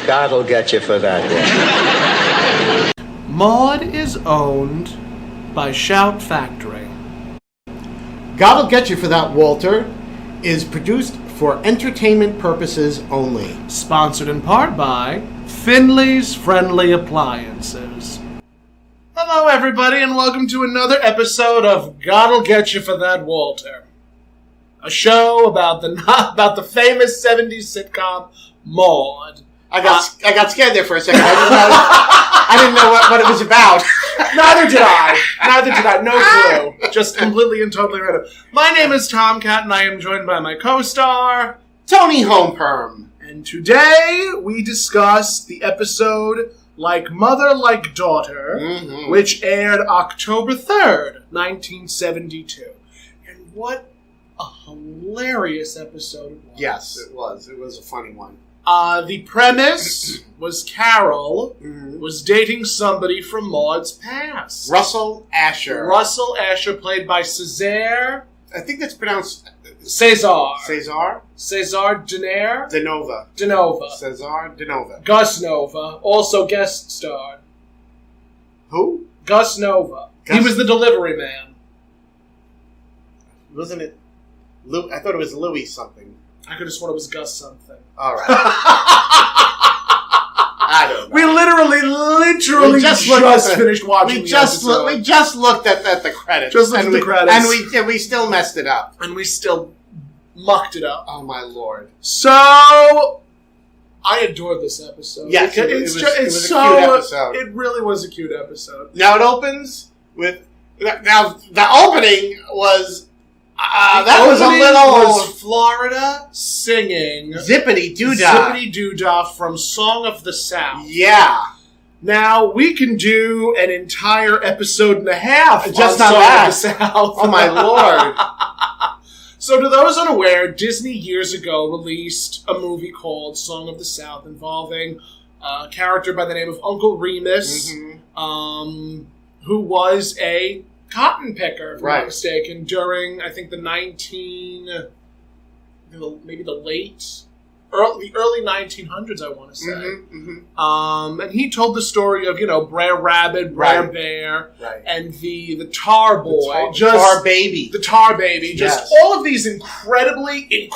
God'll get you for that one. Maude is owned by Shout Factory. God'll Get You for That, Walter is produced for entertainment purposes only. Sponsored in part by Finley's Friendly Appliances. Hello, everybody, and welcome to another episode of God'll Get You for That, Walter. A show about the famous 70s sitcom Maude. I got scared there for a second. I didn't know what it was about. Neither did I. No clue. Just completely and totally random. My name is Tom Catt, and I am joined by my co-star, Toni Homeperm. And today we discuss the episode Like Mother, Like Daughter, which aired October 3rd, 1972. And what a hilarious episode it was. Yes, it was. It was a funny one. The premise was Carol was dating somebody from Maude's past. Russell Asher. Russell Asher, played by Cesar. I think that's pronounced... Cesar. Cesar? Cesar Denera? Denova. Cesar Denova. Gus Nova, also guest starred. Who? Gus Nova. He was the delivery man. Wasn't it... I thought it was Louis something. I could have sworn it was Gus something. All right. I don't know. We literally just finished watching the episode. We just looked at the credits. And we still messed it up. And we still mucked it up. Oh, my Lord. So, I adored this episode. Yes, it was a cute episode. It really was a cute episode. Now, it opens with... Now, the opening was... was Florida singing Zippity Doodah. Zippity Doodah from Song of the South. Yeah. Now, we can do an entire episode and a half just on on Song that. of the South. Oh, my Lord. So, to those unaware, Disney years ago released a movie called Song of the South involving a character by the name of Uncle Remus, who was a cotton picker, if I'm not mistaken, during, I think, the early 1900s, I want to say. And he told the story of, Brer Rabbit, Brer Bear, and the Tar Boy. Tar Baby. The Tar Baby. Just all of these incredibly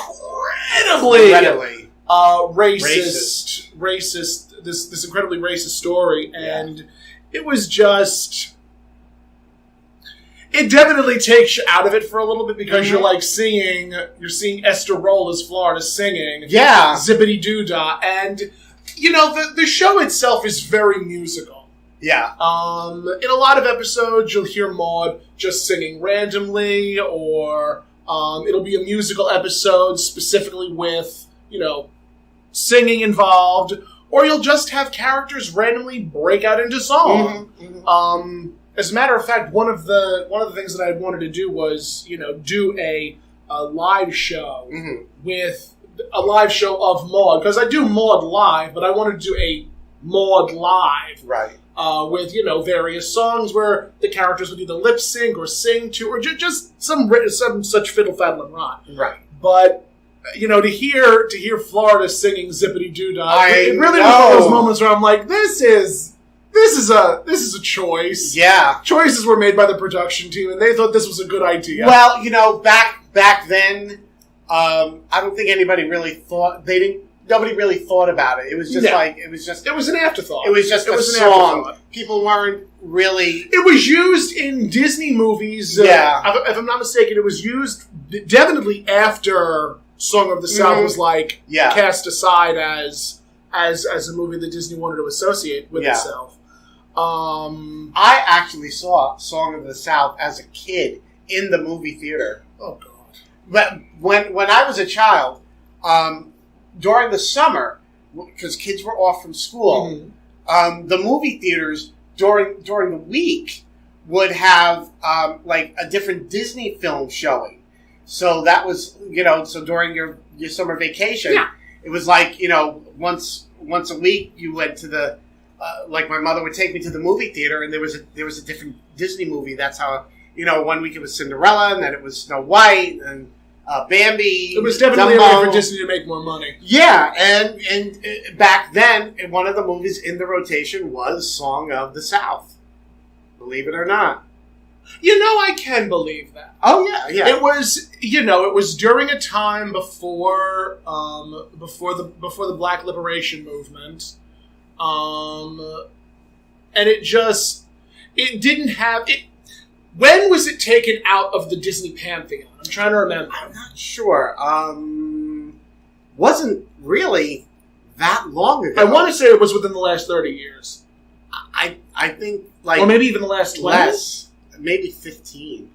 racist, this incredibly racist story. And it was just... It definitely takes you out of it for a little bit because you're seeing Esther Roll as Florida singing Zippity Doodah, and the show itself is very musical. Yeah. In a lot of episodes, you'll hear Maude just singing randomly, or it'll be a musical episode specifically with singing involved, or you'll just have characters randomly break out into song. As a matter of fact, one of the things that I wanted to do was, do a live show with a live show of Maude, because I do Maude live, but I wanted to do a Maude live, with various songs where the characters would either lip sync or sing to, or just some such fiddle faddle and rot. But to hear Florida singing Zippity Doodah, it really was one of those moments where I'm like, this is a choice. Yeah. Choices were made by the production team, and they thought this was a good idea. Well, back then, I don't think anybody really thought, nobody really thought about it. It was just it was an afterthought. It was just a song. People weren't really... It was used in Disney movies. If I'm not mistaken, it was used definitely after Song of the South was cast aside as a movie that Disney wanted to associate with itself. I actually saw Song of the South as a kid in the movie theater. Oh, God. But when I was a child, during the summer, because kids were off from school, the movie theaters during the week would have a different Disney film showing. So that was, so during your summer vacation, it was once a week you went to the my mother would take me to the movie theater, and there was a different Disney movie. That's how 1 week it was Cinderella, and then it was Snow White, and Bambi. It was definitely Dumbo. a way for Disney to make more money. Yeah, and back then, one of the movies in the rotation was Song of the South. Believe it or not. You know, I can believe that. Oh yeah. It was, it was during a time before the Black Liberation Movement, and it didn't have it. When was it taken out of the Disney pantheon? I'm trying to remember. I'm not sure. Wasn't really that long ago. I want to say it was within the last 30 years. I think like or maybe even the last 20. less, maybe 15.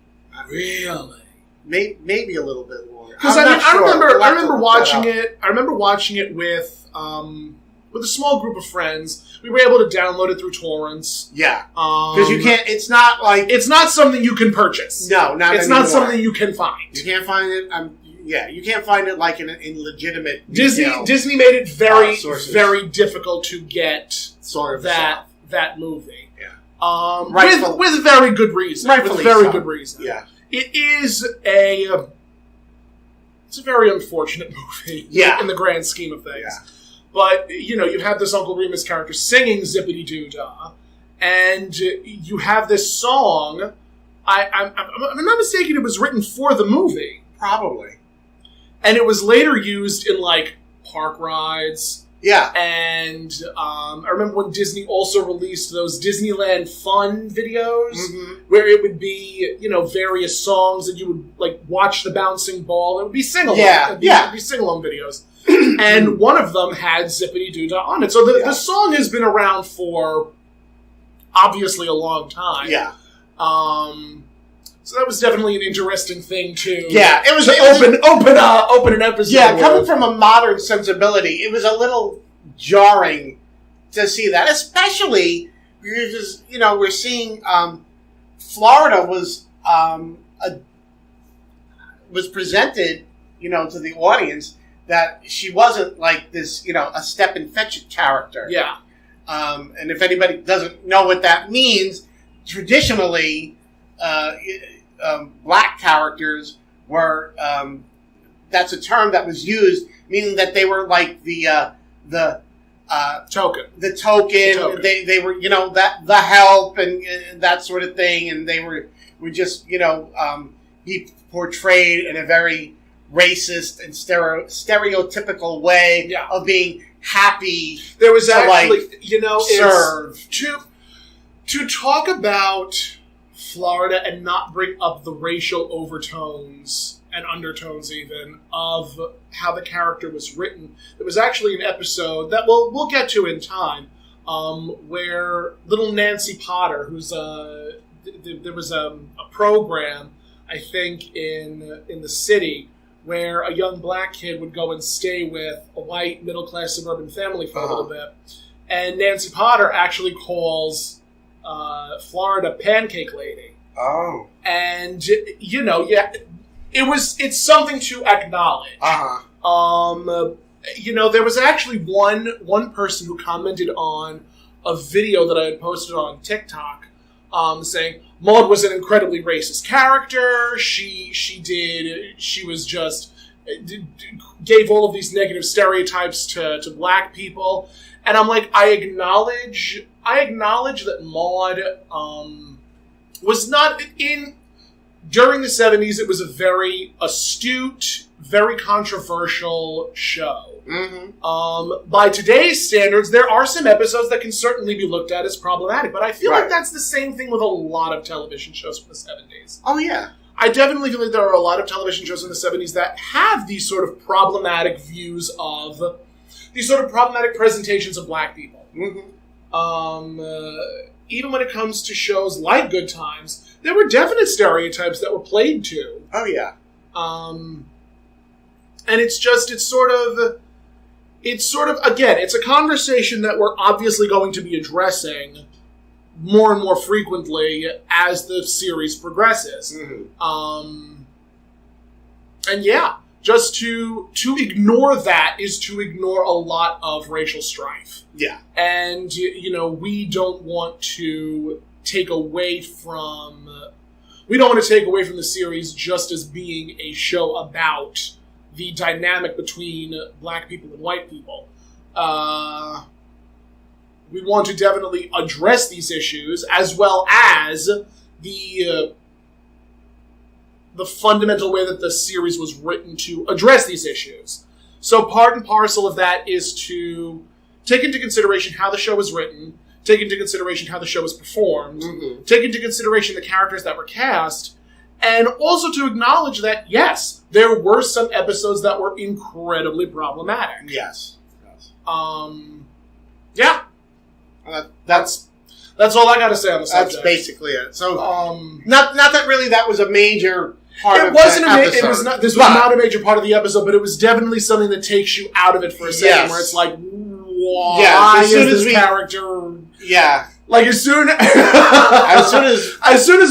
Really? Maybe a little bit longer. Because I remember watching it. I remember watching it with a small group of friends. We were able to download it through torrents. Yeah, because you can't. It's not like it's not something you can purchase. No, not it's anymore. not something you can find. You can't find it. You can't find it like in legitimate Disney made it very difficult to get sort of that movie. Yeah, with very good reason. Rightfully good reason. Yeah, it is it's a very unfortunate movie. Yeah. In the grand scheme of things. Yeah. But, you have this Uncle Remus character singing Zippity Doo Dah, and you have this song. I'm not mistaken, it was written for the movie. probably. And it was later used in, park rides. Yeah. And I remember when Disney also released those Disneyland Fun videos, where it would be, various songs, and you would, watch the bouncing ball. It would be sing-along. Yeah. It'd be sing-along videos. And one of them had Zippity Doo Dah on it. So the song has been around for obviously a long time. Yeah. So that was definitely an interesting thing to it was open an episode. Yeah, coming from a modern sensibility, it was a little jarring to see that, especially because we're seeing Florida was presented to the audience that she wasn't like this, a step and fetch it character. Yeah. And if anybody doesn't know what that means, traditionally, black characters were, that's a term that was used, meaning that they were like the token. The token. They were, that the help and that sort of thing, and they were just, be portrayed in a very racist and stereotypical way of being happy. There was to actually, serve. To talk about Florida and not bring up the racial overtones and undertones even of how the character was written. There was actually an episode that we'll get to in time, where little Nancy Potter, who's there was a program, I think, in the city where a young black kid would go and stay with a white middle-class suburban family for a little bit. And Nancy Potter actually calls Florida Pancake Lady. Oh. And, it's something to acknowledge. There was actually one person who commented on a video that I had posted on TikTok, saying Maude was an incredibly racist character. She gave all of these negative stereotypes to black people. And I'm like, I acknowledge that Maude was not during the 70s. It was a very astute, very controversial show. By today's standards, there are some episodes that can certainly be looked at as problematic, but I feel like that's the same thing with a lot of television shows from the 70s. Oh, yeah. I definitely feel like there are a lot of television shows in the 70s that have these sort of problematic views of, these sort of problematic presentations of black people. Even when it comes to shows like Good Times, there were definite stereotypes that were played to. Oh, yeah. And it's sort of, again, it's a conversation that we're obviously going to be addressing more and more frequently as the series progresses. And yeah, just to ignore that is to ignore a lot of racial strife. Yeah. And, we don't want to take away from we don't want to take away from the series just as being a show about the dynamic between black people and white people. We want to definitely address these issues, as well as the fundamental way that the series was written to address these issues. So part and parcel of that is to take into consideration how the show was written, take into consideration how the show was performed, take into consideration the characters that were cast, and also to acknowledge that, yes, there were some episodes that were incredibly problematic. Yes. Yeah. That's all I got to say on the subject. That's basically it. So, not that really that was a major part of the episode. It was not. This was not a major part of the episode, but it was definitely something that takes you out of it for a second, where it's like, why is this character? Yeah. Like as soon as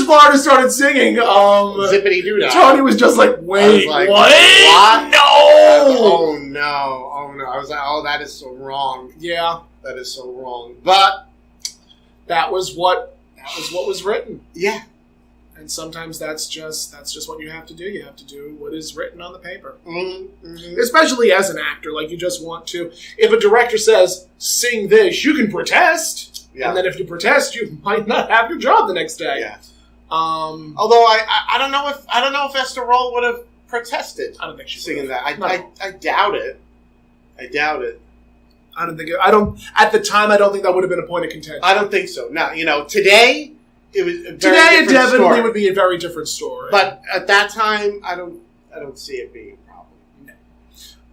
Florida started singing, Zippity Doo Dah, Tony was just like, wait, what? No! Oh no! I was like, oh, that is so wrong. Yeah, that is so wrong. But that was what was written. Yeah. And sometimes that's just what you have to do. You have to do what is written on the paper. Especially as an actor, like you just want to. If a director says sing this, you can protest, and then if you protest, you might not have your job the next day. Yeah. Although I don't know if Esther Roll would have protested. I don't think she singing that. I doubt it. I doubt it. At the time, I don't think that would have been a point of contention. I don't think so. Now, today. It was a very it definitely would be a very different story. But at that time, I don't see it being a problem.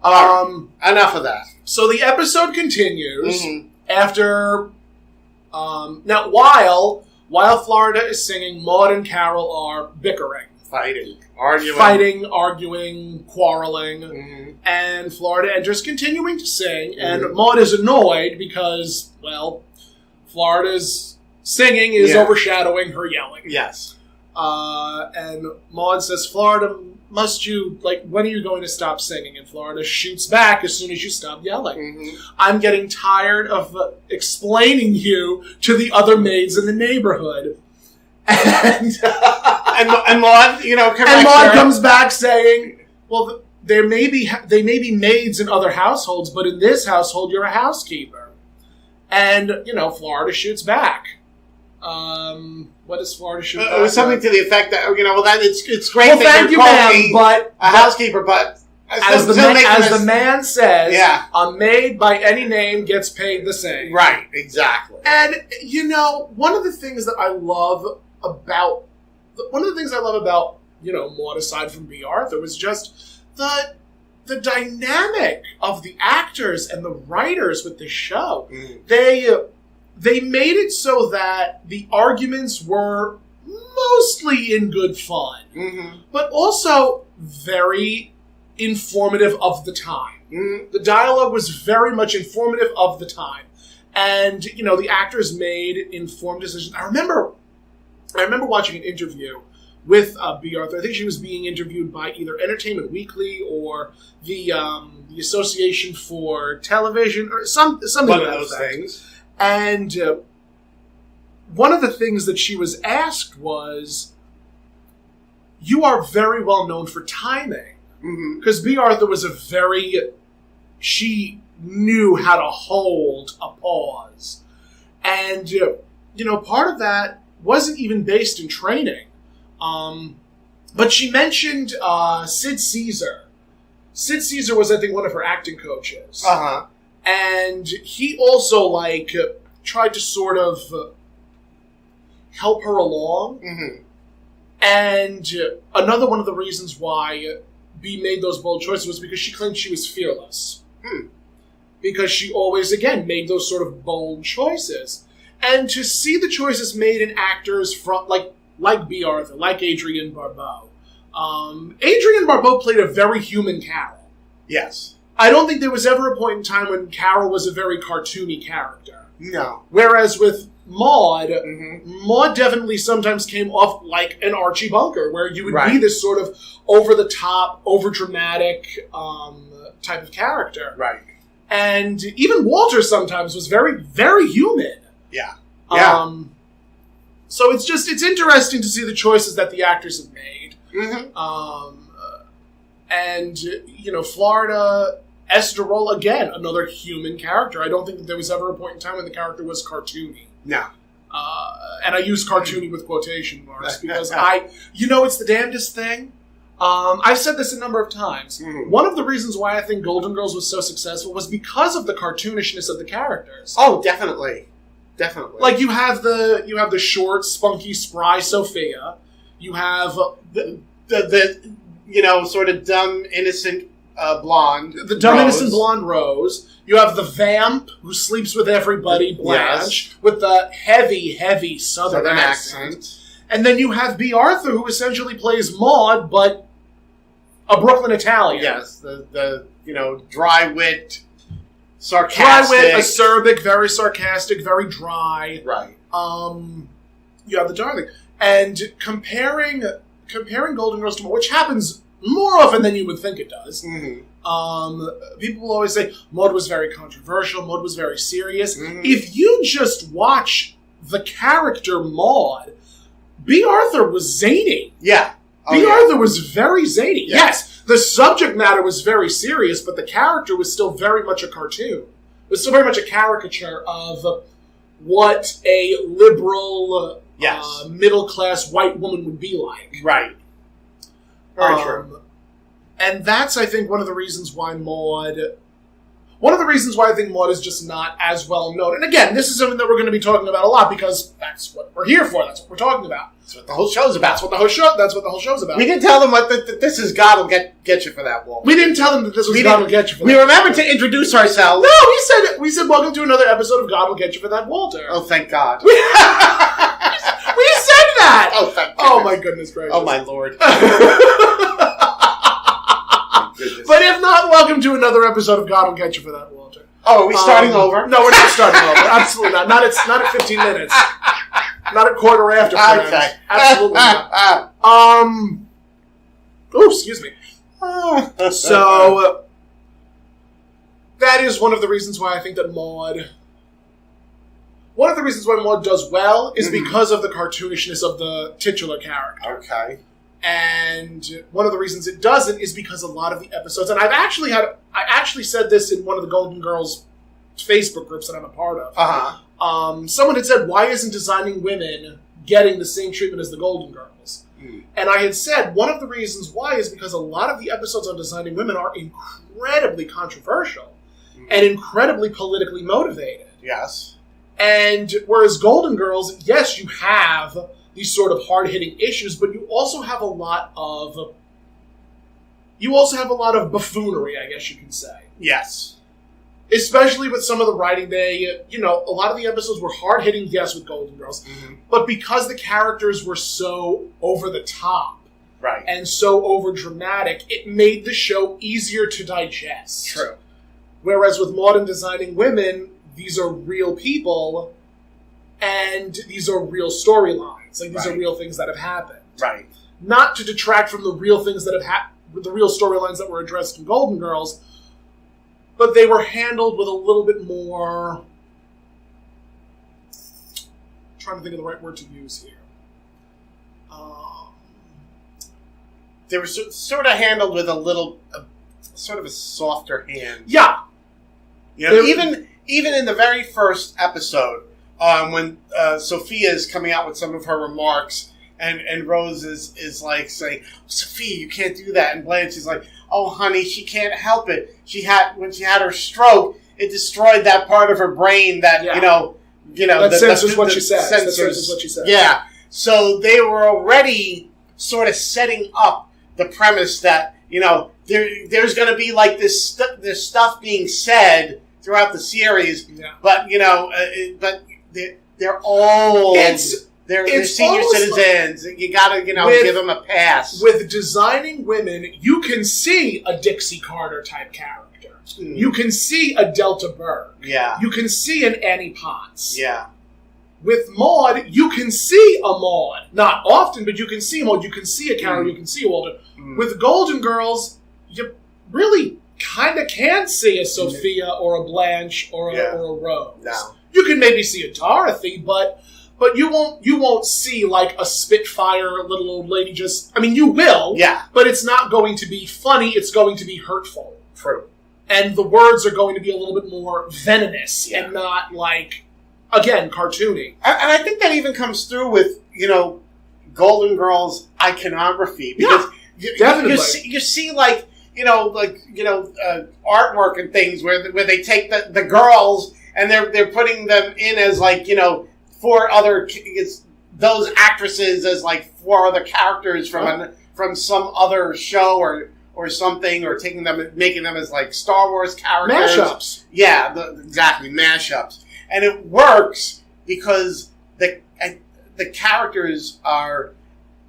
No. Enough of that. So the episode continues after. Now, while Florida is singing, Maude and Carol are bickering, arguing, quarreling, and Florida enters, continuing to sing, and Maude is annoyed because, well, Florida's singing is overshadowing her yelling. Yes. And Maude says, Florida, when are you going to stop singing? And Florida shoots back as soon as you stop yelling. I'm getting tired of explaining you to the other maids in the neighborhood. And Maude, Maude comes back saying, well, they may be maids in other households, but in this household, you're a housekeeper. And, Florida shoots back. What does Florida shoot back? It was something to the effect that, it's great that thank you're you, calling me but a housekeeper, but as the man says, a maid by any name gets paid the same. Right, exactly. And, one of the things I love about, Maude, aside from B. Arthur, was just the dynamic of the actors and the writers with the show. They made it so that the arguments were mostly in good fun, but also very informative of the time. The dialogue was very much informative of the time. And, the actors made informed decisions. I remember watching an interview with B. Arthur. I think she was being interviewed by either Entertainment Weekly or the Association for Television or something one like of those things. And one of the things that she was asked was, you are very well known for timing. Because B. Arthur was she knew how to hold a pause. And, part of that wasn't even based in training. But she mentioned Sid Caesar. Sid Caesar was, I think, one of her acting coaches. And he also, tried to sort of help her along. And another one of the reasons why B made those bold choices was because she claimed she was fearless. Because she always, again, made those sort of bold choices. And to see the choices made in actors from, like B. Arthur, like Adrienne Barbeau. Adrienne Barbeau played a very human Carol. Yes. I don't think there was ever a point in time when Carol was a very cartoony character. No. Whereas with Maude, Maude definitely sometimes came off like an Archie Bunker, where you would be this sort of over-the-top, over-dramatic type of character. Right. And even Walter sometimes was very, very human. Yeah. So it's interesting to see the choices that the actors have made. Mm-hmm. And, Florida Esteroll, again, another human character. I don't think that there was ever a point in time when the character was cartoony. No. And I use cartoony with quotation marks because it's the damnedest thing. I've said this a number of times. Mm-hmm. One of the reasons why I think Golden Girls was so successful was because of the cartoonishness of the characters. Oh, definitely. Definitely. Like you have the short, spunky, spry Sophia. You have the sort of dumb, innocent blonde. The dumb, Rose. innocent blonde Rose. You have the vamp who sleeps with everybody, Blanche, with the heavy, heavy Southern accent. And then you have B. Arthur, who essentially plays Maude, but a Brooklyn Italian. Yes, the dry-wit, sarcastic. Dry-wit, acerbic, very sarcastic, very dry. Right. You have the darling. And comparing Golden Girls to Maude, which happens more often than you would think it does. Mm-hmm. People will always say Maude was very controversial, Maude was very serious. Mm-hmm. If you just watch the character Maude, B. Arthur was zany. Yeah. B. Arthur was very zany. Yeah. Yes, the subject matter was very serious, but the character was still very much a cartoon. It was still very much a caricature of what a liberal, middle-class white woman would be like. Right. Very true. And that's, I think, one of the reasons why Maude... One of the reasons why I think Maude is just not as well known. And again, this is something that we're going to be talking about a lot because that's what we're here for. That's what we're talking about. That's what the whole show's about. That's what the whole show's about. We didn't tell them that this is God will get you for that wall. We didn't tell them that this was God will get you for that. We remembered to introduce ourselves. No, we said welcome to another episode of God will get you for that, Walter. Oh, thank God. We said that. Oh, thank God. Oh my goodness gracious. Oh my Lord. But if not, welcome to another episode of God will get you for that, Walter. Oh, are we starting over? No, we're not starting over. Absolutely not. Not at 15 minutes. Not at quarter after. Okay. Absolutely not. Oh, excuse me. So that is one of the reasons why I think that Maude. One of the reasons why Maude does well is because of the cartoonishness of the titular character. Okay. And one of the reasons it doesn't is because a lot of the episodes, and I actually said this in one of the Golden Girls Facebook groups that I'm a part of. Uh-huh. Someone had said, why isn't Designing Women getting the same treatment as the Golden Girls? Mm. And I had said, one of the reasons why is because a lot of the episodes on Designing Women are incredibly controversial and incredibly politically motivated. Yes. And whereas Golden Girls, yes, you have these sort of hard-hitting issues, but you also have a lot of buffoonery, I guess you can say. Yes. Especially with some of the writing a lot of the episodes were hard-hitting, yes, with Golden Girls, but because the characters were so over the top, right, and so over-dramatic, it made the show easier to digest. True. Whereas with Maude and Designing Women, these are real people, and these are real storylines. Like, these are real things that have happened. Right. Not to detract from the real things that have happened, the real storylines that were addressed in Golden Girls, but they were handled with a little bit more... I'm trying to think of the right word to use here. They were sort of handled with sort of a softer hand. Yeah. Even in the very first episode, when Sophia is coming out with some of her remarks, and Rose is like saying, Sophia, you can't do that. And Blanche is like, oh, honey, she can't help it. When she had her stroke, it destroyed that part of her brain that, that censors what she says. That censors what she says. Yeah. So they were already sort of setting up the premise that, there's going to be like this stuff being said throughout the series, but, but they're old. They're senior citizens. You gotta, give them a pass. With Designing Women, you can see a Dixie Carter type character. Mm. You can see a Delta Burke. Yeah. You can see an Annie Potts. Yeah. With Maude, you can see a Maude. Not often, but you can see a Maude. You can see a Carol. You can see a Walter. Mm. With Golden Girls, you really kind of can't see a Sophia or a Blanche or a Rose. No. You can maybe see a Dorothy, but But you won't see like a Spitfire little old lady just. I mean, you will. Yeah. But it's not going to be funny. It's going to be hurtful. True. And the words are going to be a little bit more venomous and not like, again, cartoony. And I think that even comes through with, Golden Girls iconography. Because definitely. you see like, artwork and things where they take the girls and they're putting them in as like, those actresses as like 4 other characters from some other show or something, or taking them and making them as like Star Wars characters. Mashups. Yeah, exactly, mashups. And it works because the characters are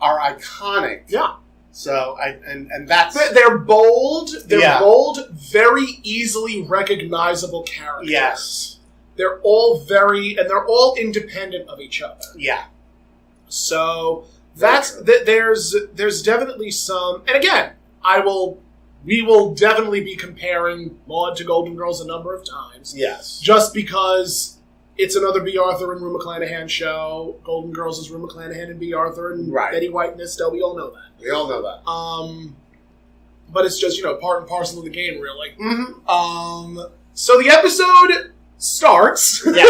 iconic. Yeah. So and that's they're bold. They're Yeah. bold, very easily recognizable characters. Yes. They're all they're all independent of each other. Yeah. So there's definitely some, and again, we will definitely be comparing Maude to Golden Girls a number of times. Yes. Just because it's another B. Arthur and Rue McClanahan show. Golden Girls is Rue McClanahan and B. Arthur and Betty White and Estelle. We all know that. We all know that. But it's just, part and parcel of the game, really. Mm-hmm. So the episode starts Yes.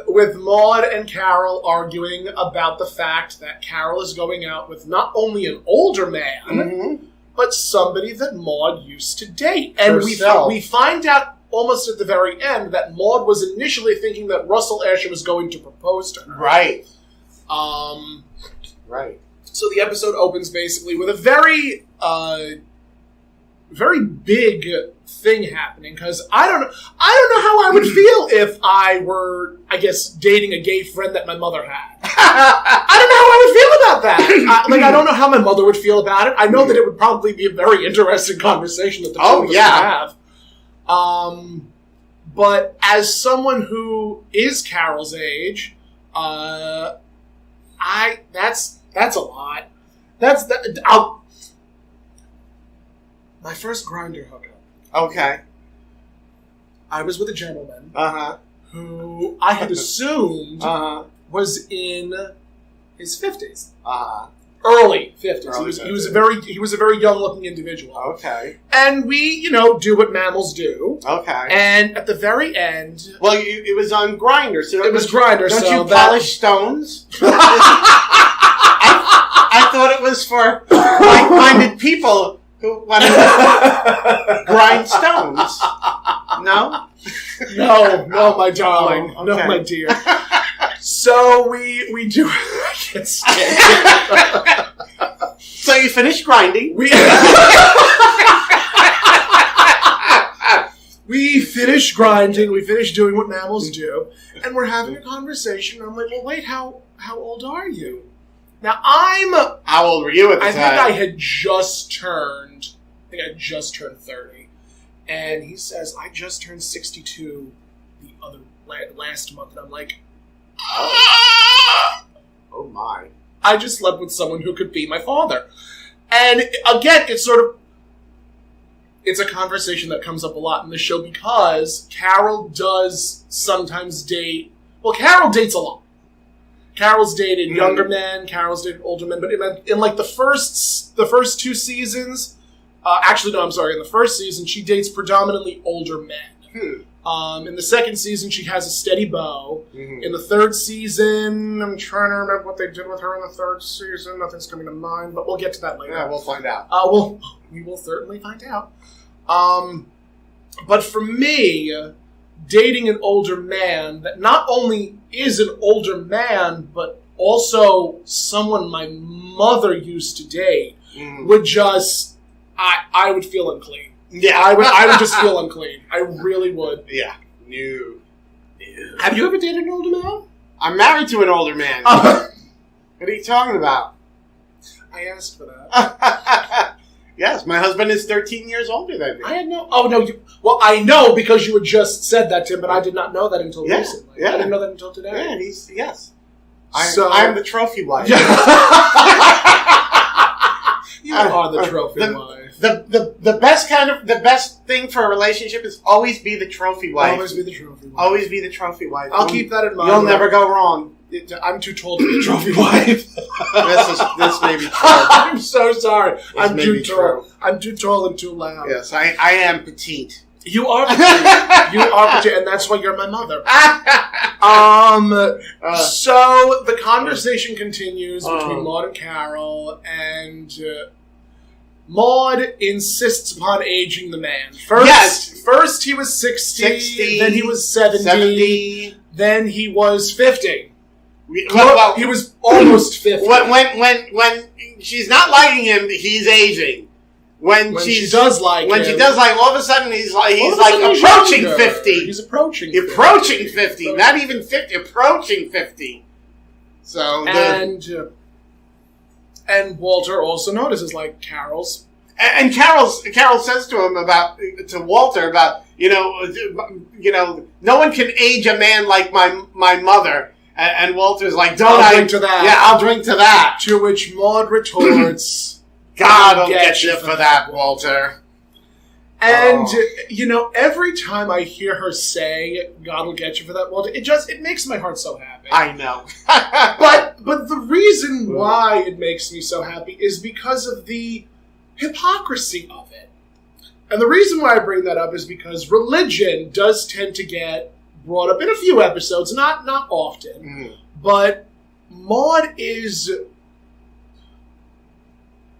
with Maude and Carol arguing about the fact that Carol is going out with not only an older man, but somebody that Maude used to date. And we find out almost at the very end that Maude was initially thinking that Russell Asher was going to propose to her. Right. Right. So the episode opens basically with a very big thing happening, because I don't know how I would feel if I were, I guess, dating a gay friend that my mother had. I don't know how I would feel about that. I don't know how my mother would feel about it. I know that it would probably be a very interesting conversation that the two of us would have. But as someone who is Carol's age, that's a lot. My first Grindr hookup. Okay. I was with a gentleman who I had assumed was in his 50s. Early 50s. He was a very young looking individual. Okay. And we, do what mammals do. Okay. And at the very end, well, it was on Grindr, so it was Grindr. Don't so you polish stones? I thought it was for like-minded people who want to grind stones. No? No, my darling. Oh, okay. No, my dear. So we do. I can't stand it. So you finished grinding. We finished grinding. We finished doing what mammals do, and we're having a conversation. I'm like, well, wait, how old are you? Now How old were you at the time? I think I had just turned 30, and he says I just turned 62 the other last month, and I'm like, oh my! I just slept with someone who could be my father, and again, it's a conversation that comes up a lot in the show because Carol does sometimes date. Well, Carol dates a lot. Carol's dated younger men. Carol's dated older men. But in like the first 2 seasons, in the first season she dates predominantly older men. In the second season she has a steady beau. In the third season, I'm trying to remember what they did with her in the third season. Nothing's coming to mind, but we'll get to that later. Yeah, we'll find out. We will certainly find out. But for me, dating an older man that not only is an older man, but also someone my mother used to date, would just, I would feel unclean. Yeah. I would just feel unclean. I really would. Yeah. No. Have you ever dated an older man? I'm married to an older man. What are you talking about? I asked for that. Yes, my husband is 13 years older than me. I had no... Oh, no. I know because you had just said that, Tim, but I did not know that until recently. Yeah. I didn't know that until today. Yeah, yes. I'm the trophy wife. You are the trophy wife. The best thing for a relationship is always be the trophy wife. Always be the trophy wife. Always be the trophy wife. I'll keep that in mind. You'll never go wrong. I'm too tall to be a trophy wife. This may be true. I'm so sorry. I'm too tall. True. I'm too tall and too loud. Yes, I am petite. You are petite. You are petite, and that's why you're my mother. So the conversation continues between Maude and Carol, and Maude insists upon aging the man. First he was 60, then he was 70. Then he was 50. He was almost 50. When she's not liking him, he's aging. When she does like, all of a sudden he's approaching 50. He's approaching 50. Not even 50, approaching 50. So and Walter also notices, like, Carol's. And Carol says to him to Walter about, no one can age a man like my mother. And Walter's like, I'll drink to that. Yeah, I'll drink to that. To which Maude retorts, God'll get you for that, Walter. And, every time I hear her say, God'll get you for that, Walter, it makes my heart so happy. I know. But the reason why it makes me so happy is because of the hypocrisy of it. And the reason why I bring that up is because religion does tend to get brought up in a few episodes, not often, but Maude is,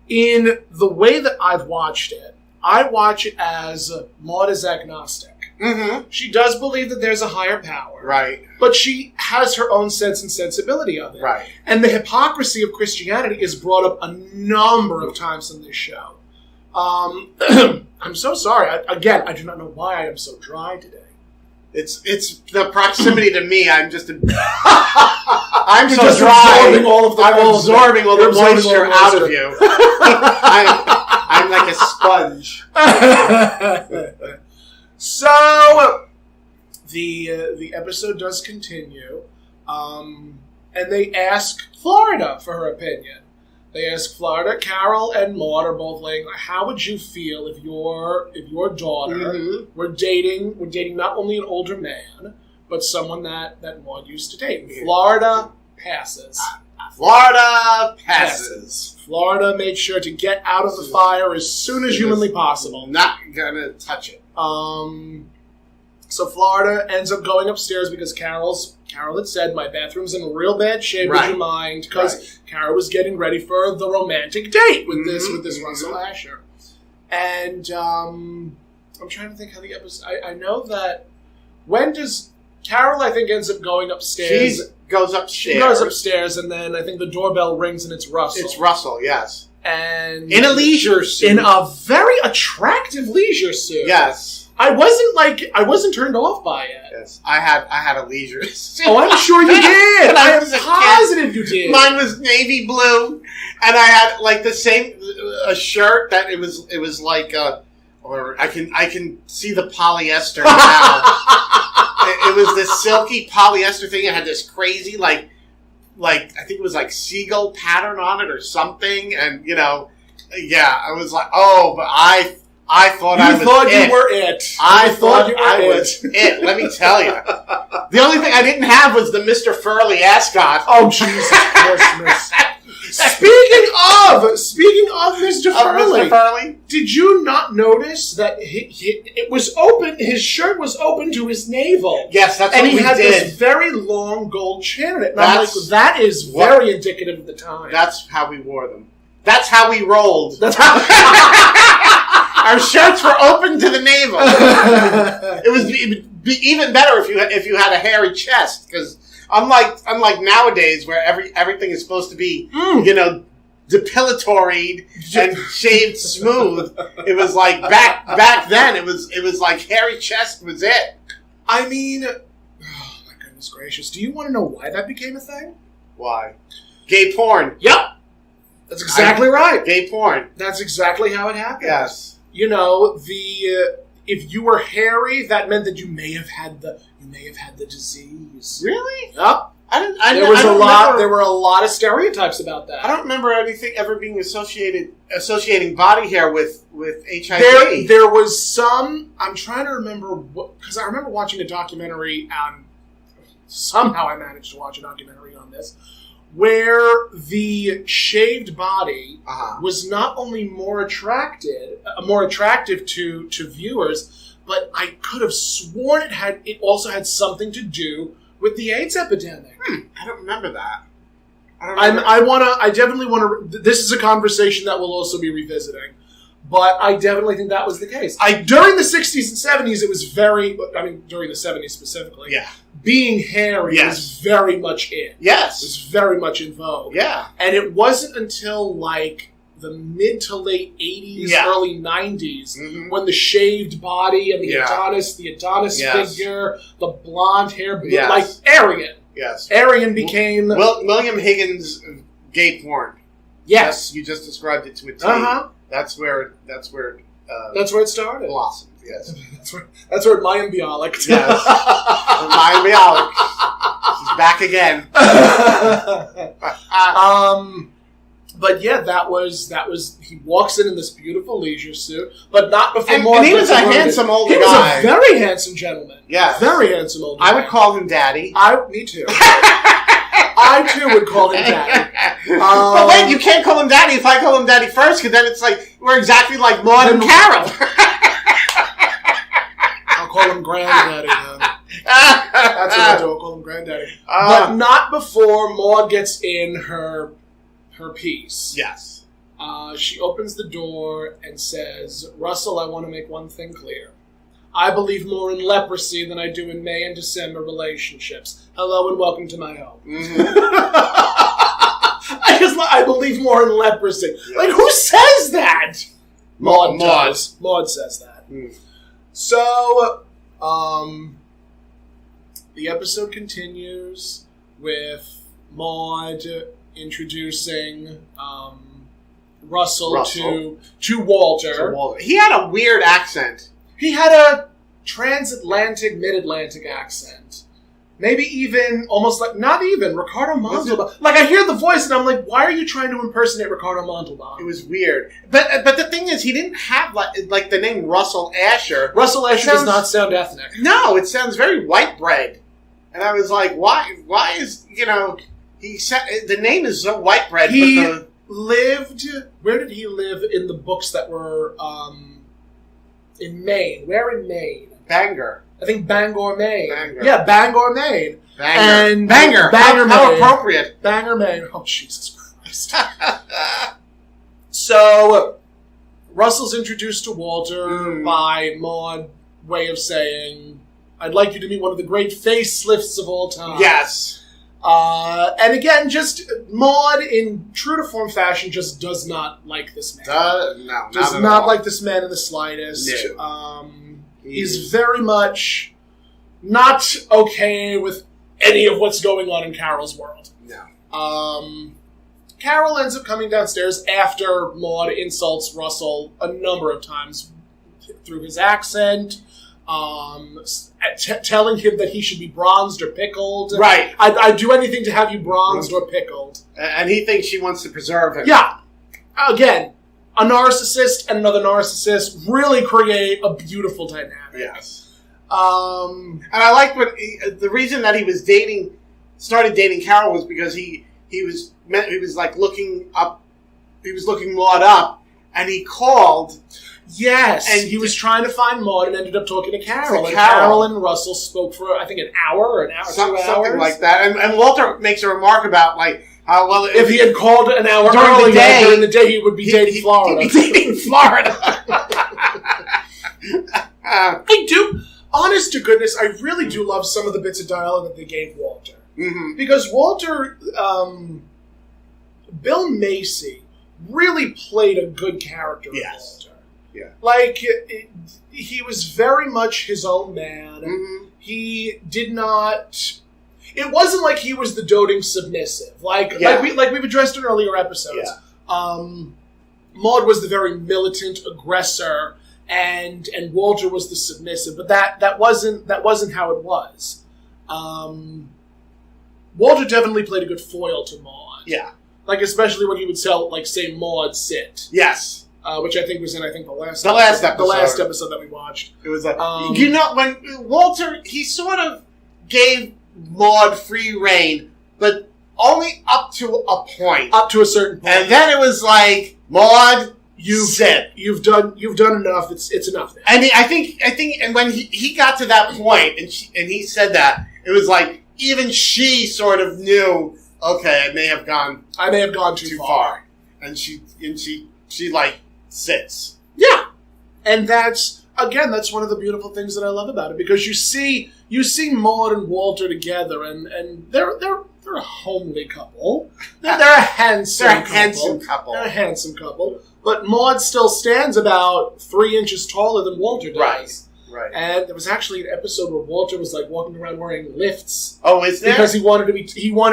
in the way that I've watched it, I watch it as Maude is agnostic. Mm-hmm. She does believe that there's a higher power. Right. But she has her own sense and sensibility of it. Right. And the hypocrisy of Christianity is brought up a number of times in this show. I'm so sorry. I do not know why I am so dry today. It's the proximity to me. I'm just I'm You're so just dry. Absorbing all of the I'm absorbing all the moisture out of you. I'm like a sponge. So the episode does continue, and they ask Florida for her opinion. They ask Florida. Carol and Maude are both like, how would you feel if your daughter were dating not only an older man, but someone that Maude used to date? Florida passes. Florida made sure to get out of the fire as soon as humanly possible. Not gonna touch it. So Florida ends up going upstairs because Carol had said, my bathroom's in real bad shape, would you mind? Because Carol was getting ready for the romantic date with this Russell Asher. And I'm trying to think how the episode... I know that... When does... Carol, I think, ends up going upstairs. She goes upstairs, and then I think the doorbell rings, and it's Russell. It's Russell, yes. And... In a leisure suit. In a very attractive leisure suit. Yes. I wasn't turned off by it. Yes, I had a leisure suit. Oh, I'm sure you did. I am positive you did. Mine was navy blue, and I had like the same a shirt that it was like or I can see the polyester now. It was this silky polyester thing. It had this crazy like I think it was like seagull pattern on it or something, and I was like, oh, but I thought I was it. You were it. I thought I was it. Let me tell you. The only thing I didn't have was the Mr. Furley ascot. Oh, Jesus Christmas. Speaking of Mr. Furley, did you not notice that it was open? His shirt was open to his navel. Yes, that's and what we did. And he had this very long gold chain in it. And I'm like, that is very indicative of the time. That's how we wore them. That's how we rolled. That's how... Our shirts were open to the navel. It would be even better if you had a hairy chest, because unlike nowadays where everything is supposed to be depilatory and shaved smooth. It was like back then. It was like hairy chest was it. I mean, oh my goodness gracious! Do you want to know why that became a thing? Why? Gay porn. Yep. That's exactly right. Gay porn. That's exactly how it happened. Yes. If you were hairy, that meant that you may have had the disease. Really? Yep. There were a lot of stereotypes about that. I don't remember anything ever being associating body hair with HIV. There was some. I'm trying to remember because I remember watching a documentary. Somehow I managed to watch a documentary on this, where the shaved body was not only more attractive to viewers, but I could have sworn it also had something to do with the AIDS epidemic. I don't remember that. I definitely want to. This is a conversation that we'll also be revisiting, but I definitely think that was the case. During the 60s and 70s, it was very. I mean, during the 70s specifically, being hairy was very much in. Yes, it was very much in vogue. Yeah, and it wasn't until like the mid to late 80s, early 90s, when the shaved body and the Adonis figure, the blonde hair, like Aryan. Yes. Aryan became... William Higgins' gay porn. Yes. You just described it to a T. That's where it started. Blossomed, yes. that's where Mayim Bialik. Yes. Mayim Bialik. She's back again. But yeah, that was. He walks in this beautiful leisure suit, but not before. And he was a handsome older guy. He was a very handsome gentleman. Yeah, very handsome older guy. I would call him Daddy. Me too. I too would call him Daddy. But wait, you can't call him Daddy if I call him Daddy first, because then it's like we're exactly like Maude and Carol. I'll call him Granddaddy then. That's what I do. I'll call him Granddaddy. But not before Maude gets in her piece. Yes. She opens the door and says, "Russell, I want to make one thing clear. I believe more in leprosy than I do in May and December relationships. Hello and welcome to my home." I believe more in leprosy. Yeah. Like, who says that? Maude does. Maude says that. So, the episode continues with Maude introducing Russell. to Walter. He had a weird accent. He had a transatlantic, mid-Atlantic accent. Maybe even, almost like, not even, Ricardo Montalban. Like, I hear the voice and I'm like, why are you trying to impersonate Ricardo Montalban? It was weird. But the thing is, he didn't have, like the name Russell Asher. Russell Asher does not sound ethnic. No, it sounds very white bread. And I was like, why is, the name is so white bread. Where did he live in the books that were, in Maine? Where in Maine? Bangor. I think Bangor, Maine. Bangor. Yeah, Bangor, Maine. Banger. Bangor, how Maine. Appropriate. Bangor, Maine. Oh, Jesus Christ. So, Russell's introduced to Walter by Maude way of saying, "I'd like you to meet one of the great facelifts of all time." Yes. And again, just Maude, in true to form fashion, just does not like this man. Does not like this man in the slightest. No. He's very much not okay with any of what's going on in Carol's world. No. Carol ends up coming downstairs after Maude insults Russell a number of times through his accent, telling him that he should be bronzed or pickled. Right. I'd do anything to have you bronzed or pickled. And he thinks she wants to preserve him. Yeah. Again, a narcissist and another narcissist really create a beautiful dynamic. Yes. And I like the reason that he was started dating Carol was because he was like looking Maude up, and he called. Yes, and he was trying to find Maude and ended up talking to Carol. And Carol and Russell spoke for, I think, an hour, 2 hours. Something like that. And Walter makes a remark about, like, how, well... If he had called an hour during the day, he would be dating Florida. He'd be dating Florida. I do, honest to goodness, I really do love some of the bits of dialogue that they gave Walter. Mm-hmm. Because Walter, Bill Macy really played a good character of Walter. Yeah. Like, he was very much his own man. Mm-hmm. He did not... It wasn't like he was the doting submissive. Like we've addressed in earlier episodes. Yeah. Maude was the very militant aggressor, and Walter was the submissive. But that wasn't how it was. Walter definitely played a good foil to Maude. Yeah. Like, especially when he would tell, like, say, Maude, sit. Yes. Which I think was in, the last episode. The last episode that we watched. It was when Walter, he sort of gave Maude free reign, but only up to a point. Up to a certain point. And then it was like, Maude, you've done enough. It's enough now. And I think, and when he got to that point, and he said that, it was like, even she sort of knew, okay, I may have gone too far. And she like, sits. Yeah. And that's one of the beautiful things that I love about it, because you see Maude and Walter together, and they're a homely couple. They're a handsome couple. They're a handsome couple. But Maude still stands about 3 inches taller than Walter does. Right. And there was actually an episode where Walter was like walking around wearing lifts. Oh, is there? Because he wanted to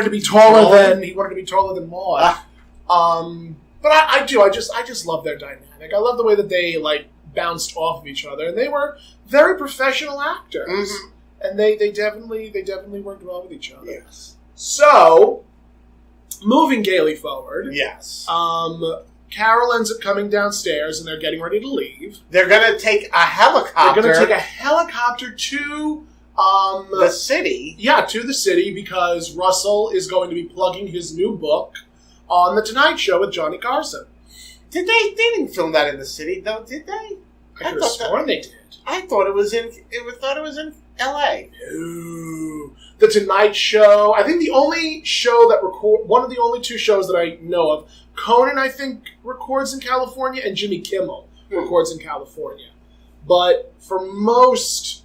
be taller than Maude. But I just love their dynamic. I love the way that they like bounced off of each other, and they were very professional actors, mm-hmm. and they definitely worked well with each other. Yes. So, moving gaily forward. Yes. Carol ends up coming downstairs, and they're getting ready to leave. They're going to take a helicopter. They're going to take a helicopter to the city. Yeah, to the city, because Russell is going to be plugging his new book on The Tonight Show with Johnny Carson. They didn't film that in the city, though, did they? I could have sworn they did. I thought it was in L.A. No. The Tonight Show. I think the only show that one of the only two shows that I know of, Conan, I think, records in California, and Jimmy Kimmel records in California. But for most,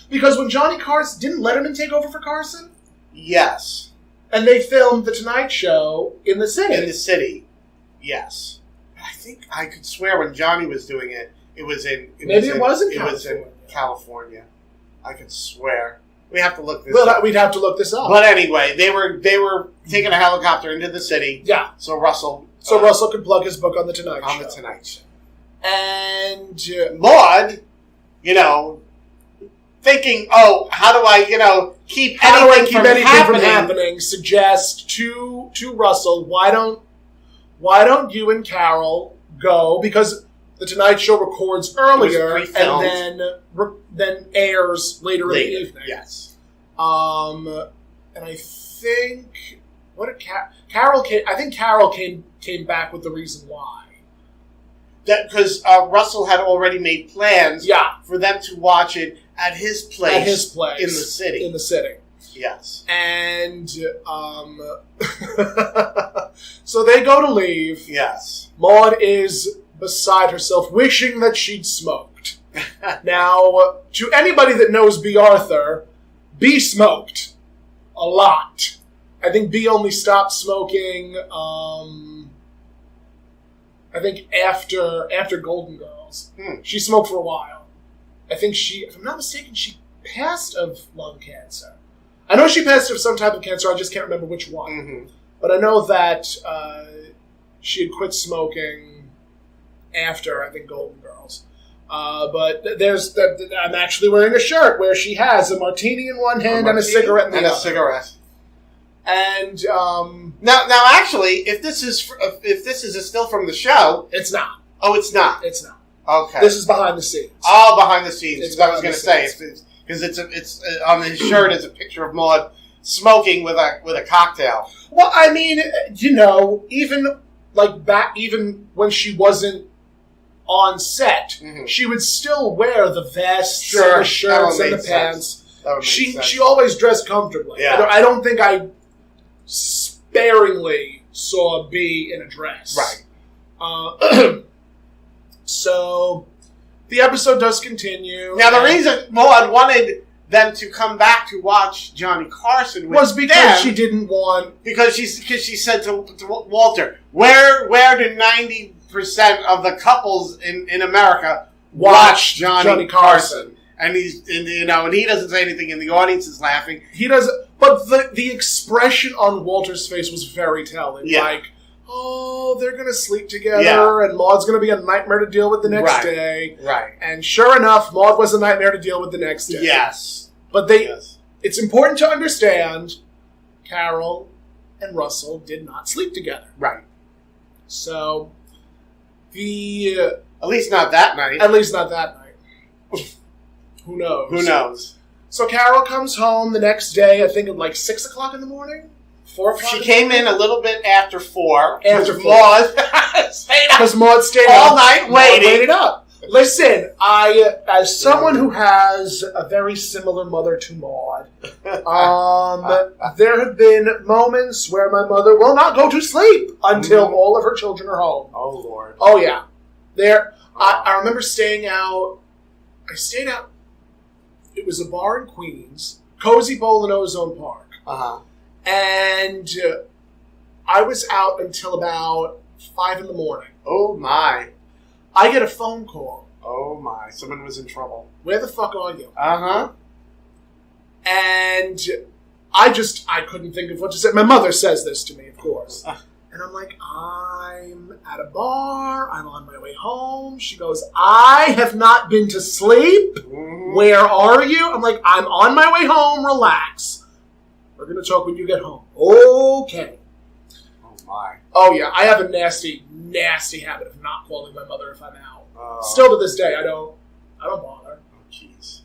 because when Johnny Carson, didn't Letterman take over for Carson? Yes. And they filmed The Tonight Show in the city. In the city, yes. I think I could swear when Johnny was doing it, it was in California. I could swear. We have to look this up. We'd have to look this up. But anyway, they were taking a helicopter into the city. Yeah. So Russell could plug his book on The Tonight Show. On The Tonight Show. And Maude, thinking, how do I, keep anything from happening? Suggest to Russell, why don't you and Carol go, because The Tonight Show records earlier and then airs later in the evening. Yes. And I think Carol came back with the reason why. That because Russell had already made plans for them to watch it at his place in the city. Yes. And so they go to leave. Yes. Maude is beside herself, wishing that she'd smoked. Now, to anybody that knows B. Arthur, B smoked a lot. I think B only stopped smoking, I think after Golden Girls. She smoked for a while. I think if I'm not mistaken, she passed of lung cancer. I know she passed of some type of cancer, I just can't remember which one. Mm-hmm. But I know that she had quit smoking after, I think, Golden Girls. But I'm actually wearing a shirt where she has a martini in one hand and a cigarette in the other. Cigarette. And now, actually, if this is still from the show, it's not. Oh, it's not. It's not. Okay. This is behind the scenes. Oh, behind the scenes. Because I was going to say, because it's on his shirt is a picture of Maude smoking with a cocktail. Well, I mean, even when she wasn't on set, she would still wear the vests, and the shirts, and the pants. She always dressed comfortably. Yeah. I don't think I sparingly saw B in a dress. Right. So the episode does continue. Now, the reason Maude wanted them to come back to watch Johnny Carson was because she didn't want... Because she said to Walter, where do 90% of the couples in America watch Johnny Carson? And and he doesn't say anything, and the audience is laughing. He doesn't, but the expression on Walter's face was very telling. Yeah. Like, they're going to sleep together, and Maude's going to be a nightmare to deal with the next day. Right. And sure enough, Maude was a nightmare to deal with the next day. Yes. But it's important to understand Carol and Russell did not sleep together. Right. So, at least not that night. At least not that night. Who knows? Who knows? So Carol comes home the next day, I think at like 6 o'clock in the morning? 4 o'clock? She came in a little bit after 4. After 4. Maude stayed up. Because Maude stayed all up. night waiting. Waited up. Listen, as someone who has a very similar mother to Maude, there have been moments where my mother will not go to sleep until all of her children are home. Oh, Lord. Oh, yeah. I remember staying out. I stayed out. It was a bar in Queens, Cozy Bowl in Ozone Park. Uh-huh. And I was out until about 5 in the morning. Oh, my. I get a phone call. Oh, my. Someone was in trouble. Where the fuck are you? Uh-huh. And I couldn't think of what to say. My mother says this to me, of course. And I'm like, I'm at a bar. I'm on my way home. She goes, I have not been to sleep. Mm-hmm. Where are you? I'm like, I'm on my way home. Relax. We're going to talk when you get home. Okay. Oh, my. Oh, yeah. I have a nasty, nasty habit of not calling my mother if I'm out. Still to this day, I don't bother. Oh, jeez.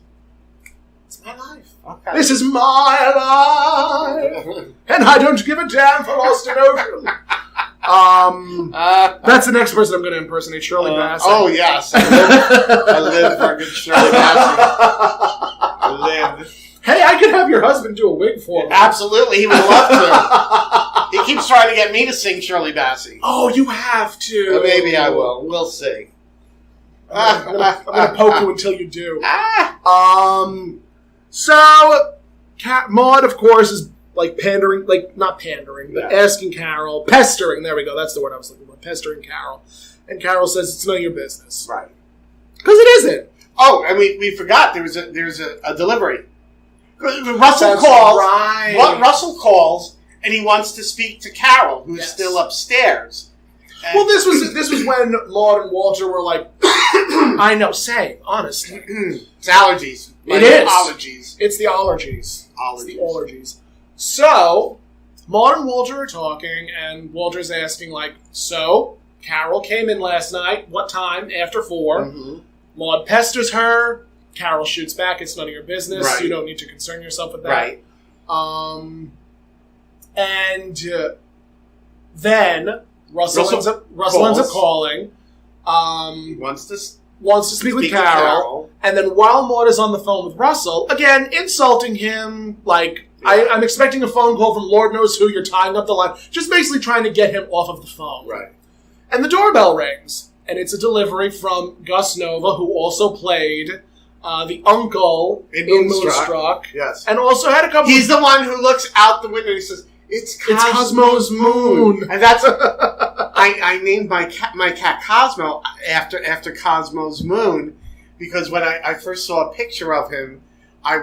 It's my life. Okay. This is my life. And I don't give a damn for Lost in Ocean. That's the next person I'm going to impersonate, Shirley Bassey. Oh, yes. I live for a good Shirley Bassey. I live. Hey, I could have your husband do a wig for me. Absolutely, he would love to. He keeps trying to get me to sing Shirley Bassey. Oh, you have to. Maybe I will. We'll see. I'm going to poke you until you do. So, Maude, of course, is like pandering, like not pandering, but asking Carol, pestering, there we go, that's the word I was looking for, pestering Carol. And Carol says it's none of your business. Right. Because it isn't. Oh, and we forgot there's a delivery. Russell That's calls. right. Russell calls, and he wants to speak to Carol, who's still upstairs. And Well, this was when Maude and Walter were like, I know, say, honestly. it's allergies. It is. Allergies. It's the allergies. Allergies. It's the allergies. So, Maude and Walter are talking, and Walter's asking, like, so, Carol came in last night. What time? After 4. Mm-hmm. Maude pesters her. Carol shoots back. It's none of your business. Right. You don't need to concern yourself with that. Right. And then Russell ends up calling. Wants to Speak with Carol. And then while Maude is on the phone with Russell, again, insulting him, like, I'm expecting a phone call from Lord knows who, you're tying up the line. Just basically trying to get him off of the phone. Right. And the doorbell rings. And it's a delivery from Gus Nova, who also played the uncle in Moonstruck. Yes. And also had a couple He's the one who looks out the window and he says, It's Cosmo's moon. And that's I named my cat Cosmo after Cosmo's moon because when I first saw a picture of him, I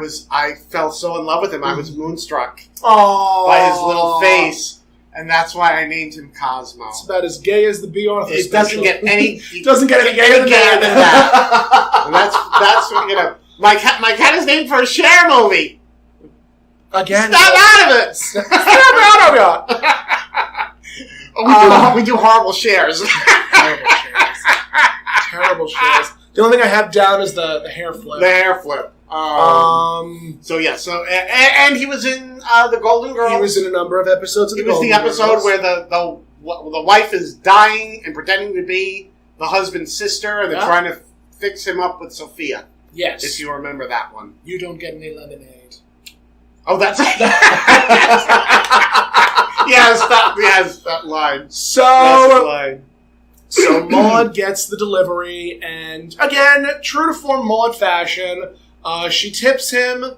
fell so in love with him. I was moonstruck by his little face, and that's why I named him Cosmo. It's about as gay as the B. Arthur It special. doesn't get any doesn't get any gayer than that. And that's what, my cat is named for a Cher movie. Again, Stop out of it! Stop out of it! We do horrible shares. Terrible shares. The only thing I have down is the hair flip. The hair flip. So yeah. So and he was in the Golden Girls. He was in a number of episodes of the Golden Girls. It was the episode where the wife is dying and pretending to be the husband's sister, and they're trying to fix him up with Sophia. Yes, if you remember that one. You don't get any lemonade. Oh, that's that line. So Maude gets the delivery, and again, true to form Maude fashion, she tips him,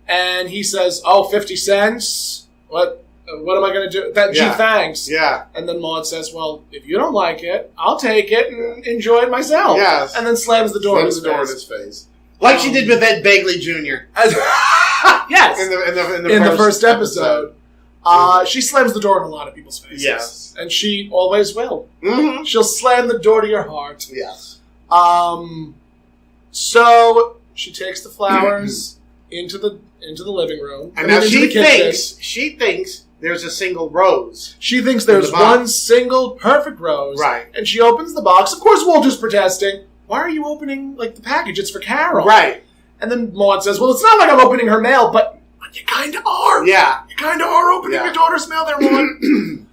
and he says, 50 cents? What am I going to do? Gee, thanks. Yeah. And then Maude says, well, if you don't like it, I'll take it and enjoy it myself. Yes. And then slams the door in his face. Like she did with Ed Begley Jr. Yes. In the first episode. She slams the door in a lot of people's faces. Yes. And she always will. Mm-hmm. She'll slam the door to your heart. Yes. So she takes the flowers into the living room. And now into the kitchen. she thinks there's a single rose. She thinks there's one single perfect rose. Right. And she opens the box. Of course, Walter's protesting. Why are you opening the package? It's for Carol. Right. And then Maude says, well, it's not like I'm opening her mail, but you kind of are. Yeah. You kind of are opening your daughter's mail there, Maude.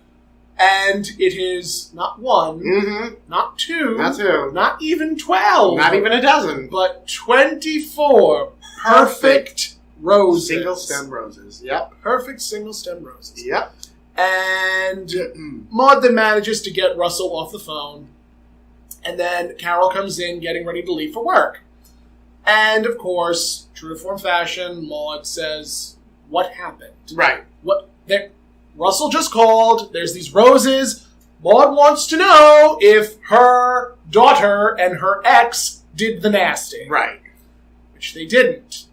And it is not one, not two, not even 12. Not even a dozen. But 24 perfect roses. Single stem roses. Yep. Perfect single stem roses. Yep. And Maude then manages to get Russell off the phone. And then Carol comes in getting ready to leave for work. And, of course, true to form fashion, Maude says, what happened? Right. Russell just called. There's these roses. Maude wants to know if her daughter and her ex did the nasty. Right. Which they didn't.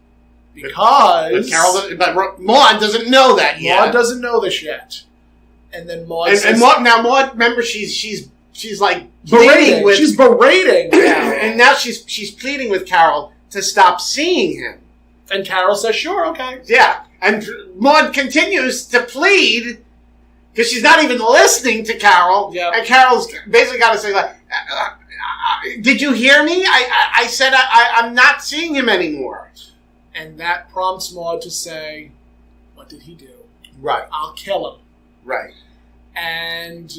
Because... But Maude doesn't know that yet. Maude doesn't know this yet. And then Maude says... And Maude, remember, she's like... berating. She's berating. And now she's pleading with Carol to stop seeing him. And Carol says, sure, okay. Yeah. And Maude continues to plead because she's not even listening to Carol. Yep. And Carol's basically got to say, like, did you hear me? I said I'm not seeing him anymore. And that prompts Maude to say, what did he do? Right. I'll kill him. Right. And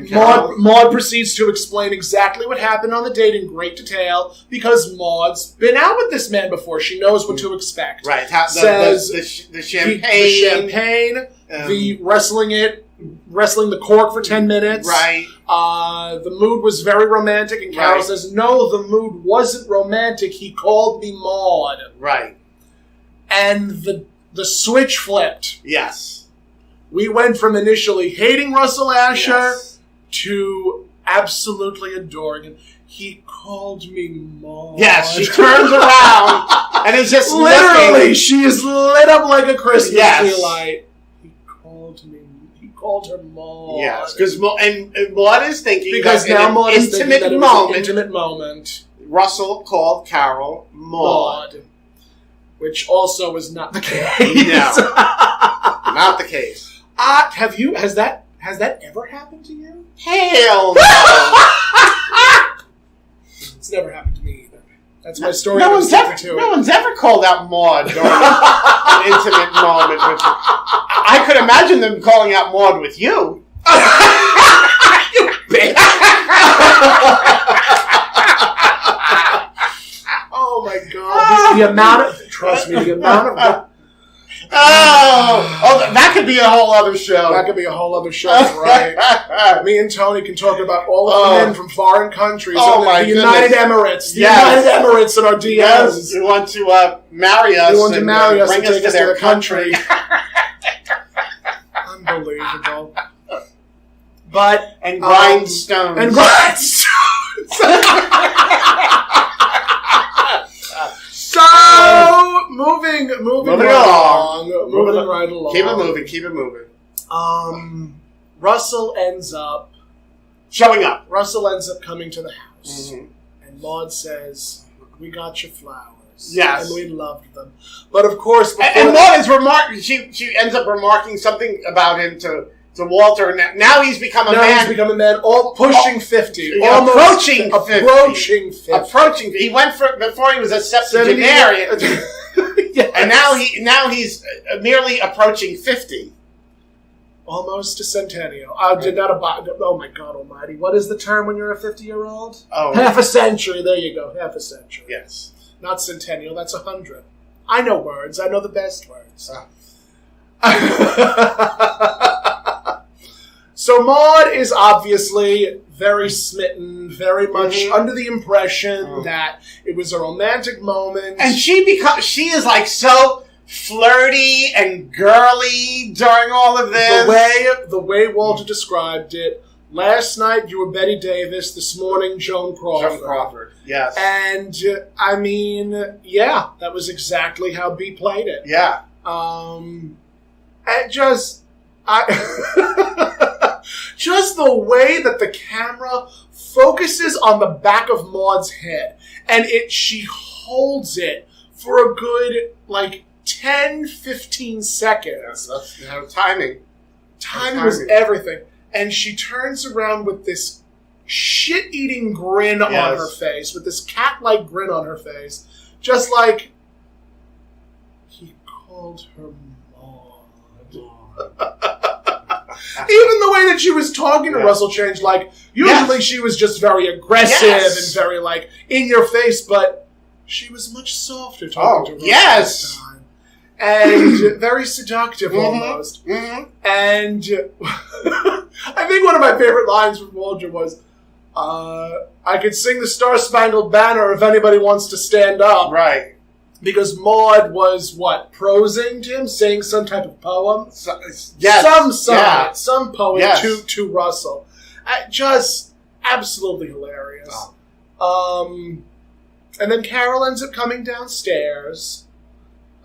Carol... Maude proceeds to explain exactly what happened on the date in great detail because Maude's been out with this man before. She knows what to expect. Right. Says the champagne. The champagne, the wrestling the cork for 10 minutes. Right. The mood was very romantic, and Carol says, no, the mood wasn't romantic. He called me Maude. Right. And the switch flipped. Yes. We went from initially hating Russell Asher to absolutely adoring him. He called me Maude. Yes, she turns around and is just literally, looking. she is lit up like a Christmas tree light. He called her Maude. Yes, because Maude is thinking because that now in Maude an is thinking that it was an intimate moment. Russell called Carol Maude. Which also is not the case. No, not the case. Has that ever happened to you? Hell no. It's never happened to me either. That's my story. No one's ever called out Maude during an intimate moment with you. I could imagine them calling out Maude with you. You bitch. Oh my God. The amount of... Trust me, the amount of... Oh, that could be a whole other show. That could be a whole other show, right? Me and Tony can talk about all of the men from foreign countries. The United Emirates. The United Emirates in our DMs. Yes, you want to marry us. You want to marry us and take us to their country. Unbelievable. But... And grindstones. And grindstones. So, moving right along. Keep it moving. Russell ends up showing up. Russell ends up coming to the house. Mm-hmm. And Maude says, we got your flowers. Yes. And we loved them. But of course... And Maude is remarking, she ends up remarking something about him to Walter. Now he's become a man. He's become a man, pushing 50. Approaching 50. Approaching 50. He went before he was a septuagenarian. Yes. And now he's merely approaching 50. Almost a centennial. Oh my God almighty. What is the term when you're a 50-year-old? Oh. Half a century. There you go. Half a century. Yes. Not centennial. That's 100. I know words. I know the best words. So Maude is obviously very smitten, very much under the impression that it was a romantic moment. And she is like so flirty and girly during all of this. The way Walter described it, last night you were Betty Davis, this morning Joan Crawford. Joan Crawford, yes. And, I mean, that was exactly how B played it. Yeah. Just the way that the camera focuses on the back of Maude's head, and she holds it for a good, 10, 15 seconds. That's timing. Timing was everything. And she turns around with this shit-eating grin on her face, with this cat-like grin on her face. Just like, he called her Maude. Even the way that she was talking to Russell changed. Usually she was just very aggressive and very, in your face, but she was much softer talking to Russell this time. And very seductive almost. Mm-hmm. And I think one of my favorite lines from Waldron was, I could sing the Star-Spangled Banner if anybody wants to stand up. Right. Because Maude was, prosing to him, saying some type of poem? Some poem to Russell. Just absolutely hilarious. Oh. And then Carol ends up coming downstairs.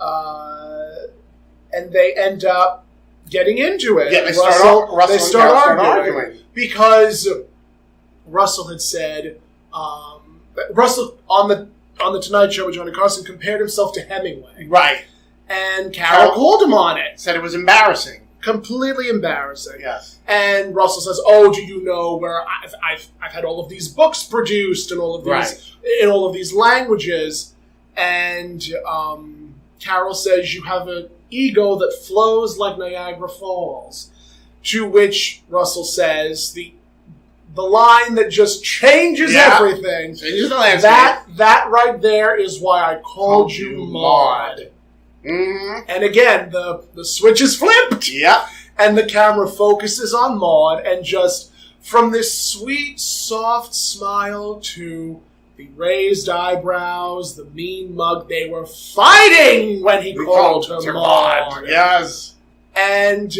And they end up getting into it. Yeah, they start arguing. Because Russell had said, Russell on the Tonight Show with Johnny Carson compared himself to Hemingway. Right. And Carol called him on it. Said it was embarrassing. Completely embarrassing. Yes. And Russell says, "Oh, do you know where I've had all of these books produced and all of these in all of these languages?" And Carol says, "You have an ego that flows like Niagara Falls." To which Russell says the line that just changes everything. Changes the landscape. That right there is why I called you Maude. Mm-hmm. And again, the switch is flipped. Yeah. And the camera focuses on Maude, and just from this sweet, soft smile to the raised eyebrows, the mean mug, they were fighting when he called her Maude. Yes. And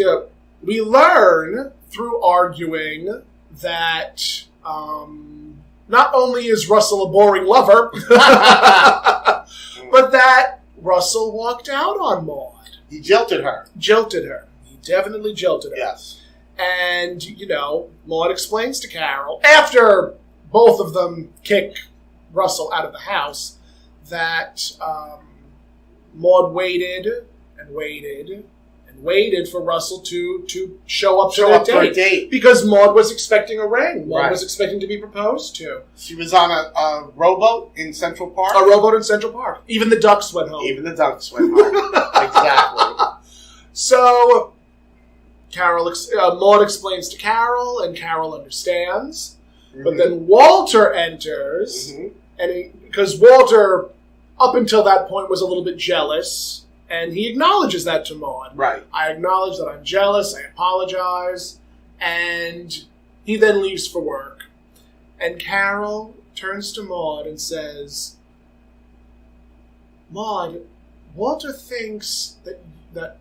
we learn through arguing that not only is Russell a boring lover, but that Russell walked out on Maude. He jilted her. He definitely jilted her. Yes. And, Maude explains to Carol, after both of them kick Russell out of the house, that Maude waited and waited and waited for Russell to show up for a date. Because Maude was expecting a ring. Maude was expecting to be proposed to. She was on a rowboat in Central Park. Even the ducks went home. Exactly. So, Maude explains to Carol, and Carol understands. Mm-hmm. But then Walter enters, and because Walter, up until that point, was a little bit jealous, and he acknowledges that to Maude. Right. I acknowledge that I'm jealous, I apologize, and he then leaves for work. And Carol turns to Maude and says, "Maude, Walter thinks that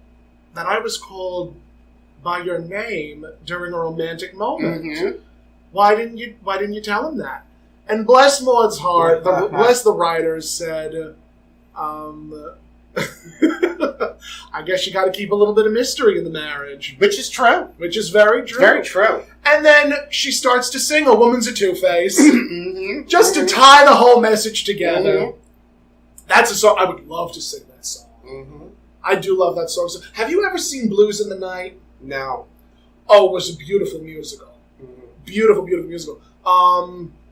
I was called by your name during a romantic moment. Mm-hmm. Why didn't you tell him that?" And bless Maude's heart, bless the writers said, I guess you got to keep a little bit of mystery in the marriage. Which is true. Which is very true. Very true. And then she starts to sing A Woman's a Two-Face, just to tie the whole message together. Mm-hmm. That's a song, I would love to sing that song. Mm-hmm. I do love that song. So, have you ever seen Blues in the Night? No. Oh, it was a beautiful musical. Mm-hmm. Beautiful, beautiful musical.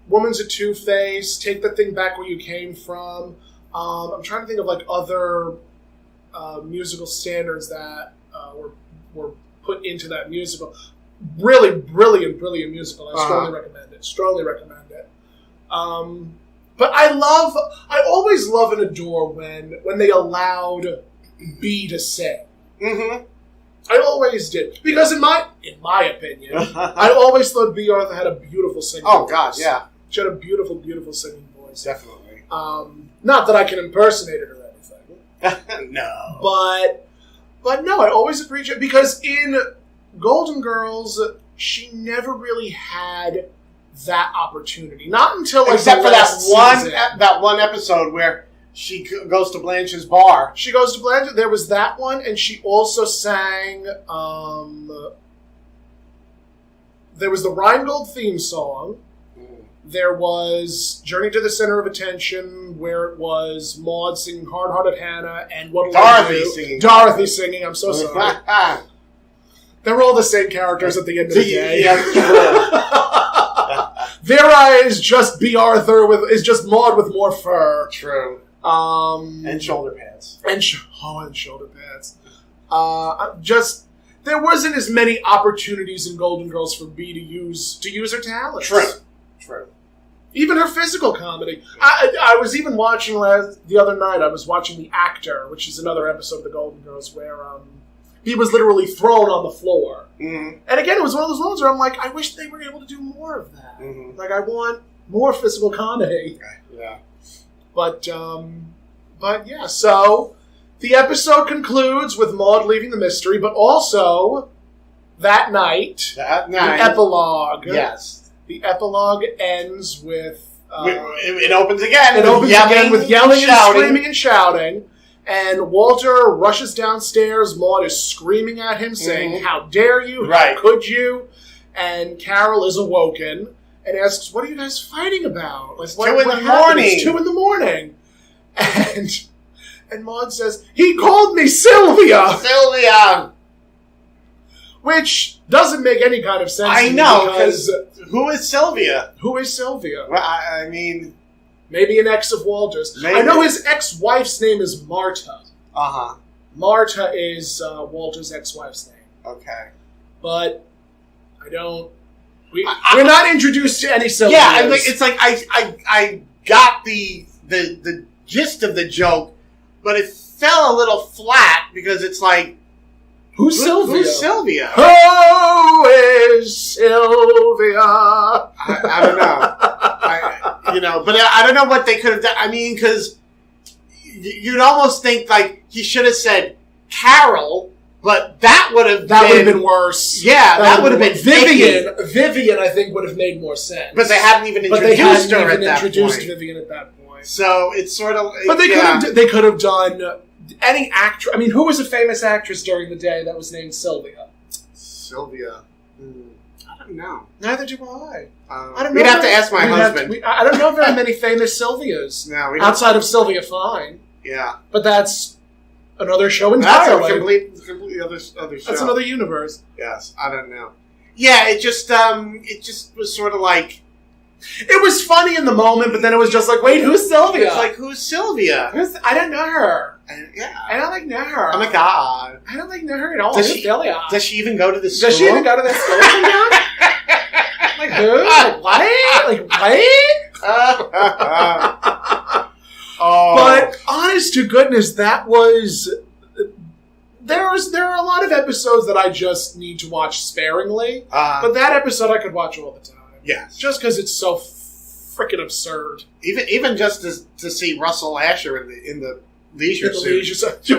Woman's a Two-Face, Take That Thing Back Where You Came From. I'm trying to think of other musical standards that were put into that musical. Really brilliant musical. I strongly recommend it. But I always love and adore when they allowed B to sing. Mm-hmm. I always did. Because in my opinion, I always thought B. Arthur had a beautiful singing voice. Oh, God, yeah. She had a beautiful, beautiful singing voice. Definitely. Not that I can impersonate it or anything. No. But no, I always appreciate, because in Golden Girls, she never really had that opportunity. Not until except for that one episode where she goes to Blanche's bar. She goes to Blanche. There was that one, and she also sang. There was the Rheingold theme song, There was Journey to the Center of Attention, where it was Maude singing Hard Hearted Hannah and What'll Dorothy I Do? singing. Dorothy singing, I'm so sorry. They're all the same characters at the end of the day. Vera is just B. Arthur is just Maude with more fur. True. And shoulder pads. And shoulder pads. There wasn't as many opportunities in Golden Girls for B to use her talents. True. Even her physical comedy. I was even watching the other night. I was watching The Actor, which is another episode of the Golden Girls where he was literally thrown on the floor. Mm-hmm. And again, it was one of those moments where I'm like, I wish they were able to do more of that. Mm-hmm. Like, I want more physical comedy. Yeah. But yeah, so the episode concludes with Maude leaving the mystery, but also that night, the epilogue. Yes. The epilogue ends with... it opens again. It opens again with yelling and screaming and shouting. And Walter rushes downstairs. Maude is screaming at him, saying, "How dare you? How could you?" And Carol is awoken and asks, "What are you guys fighting about? Like, what happened? It's 2 a.m. And Maude says, "He called me Sylvia." Sylvia! Which doesn't make any kind of sense. I know, because who is Sylvia? Who is Sylvia? Well, I mean... Maybe an ex of Walter's. Maybe. I know his ex-wife's name is Marta. Uh-huh. Marta is Walter's ex-wife's name. Okay. But I don't... We're not introduced to any Sylvias. Yeah, it's like I got the gist of the joke, but it fell a little flat because it's like... Who's Sylvia? Who's Sylvia? Who is Sylvia? I don't know. But I don't know what they could have done. I mean, because you'd almost think like he should have said Carol, but that would have been worse. Yeah, that would have been Vivian. Vivian, I think, would have made more sense. But they hadn't even introduced her at that point. Vivian at that point. So it's sort of. But they could have done. Any actress... I mean, who was a famous actress during the day that was named Sylvia? Sylvia? I don't know. Neither do I. I don't know. We'd have to ask my husband. I don't know very many famous Sylvias. No, outside of Sylvia Fine. Yeah. But that's another show entirely. That's a completely other show. That's another universe. Yes, I don't know. Yeah, it just was sort of like... It was funny in the moment, but then it was just like, wait, who's Sylvia? It's like, who's Sylvia? I don't know her. I don't like know her. Oh my god. I don't like know her at all. Does she even go to the school? Does she even go to that school? Like who? Like what? Like what? But honest to goodness, that was... There are a lot of episodes that I just need to watch sparingly. But that episode I could watch all the time. Yes. Just because it's so freaking absurd. Even just to see Russell Asher in the leisure suit.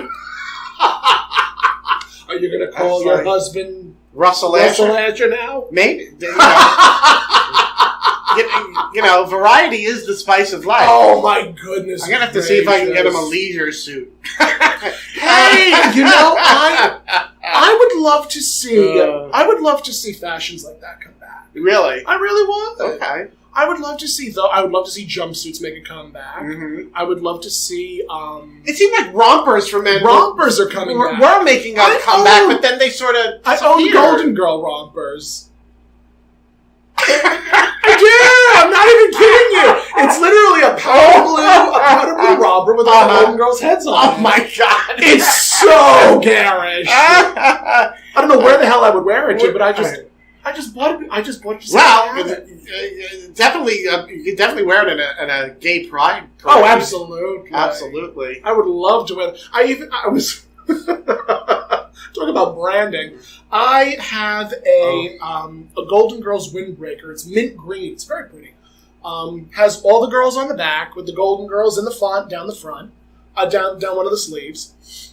Are you going to call your husband Russell Asher now? Maybe. Variety is the spice of life. Oh my goodness! I'm going to have to see if I can get him a leisure suit. Hey, I would love to see. I would love to see fashions like that come back. Really? I really want that. Okay. I would love to see jumpsuits make a comeback. Mm-hmm. I would love to see. It seemed like rompers for men. Rompers are coming back. We're making a comeback, but then they sort of. I own Golden Girl rompers. I do! I'm not even kidding you! It's literally a powder blue romper with all the Golden Girls' heads on it. Oh my god! It's so garish! I don't know where the hell I would wear it to, but I just bought it. Well, definitely, you could definitely wear it in a gay pride parade. Oh, absolutely. Absolutely. I would love to wear it. I was... Talk about branding. I have a Golden Girls windbreaker. It's mint green. It's very pretty. Has all the girls on the back with the Golden Girls in the font down the front, down one of the sleeves.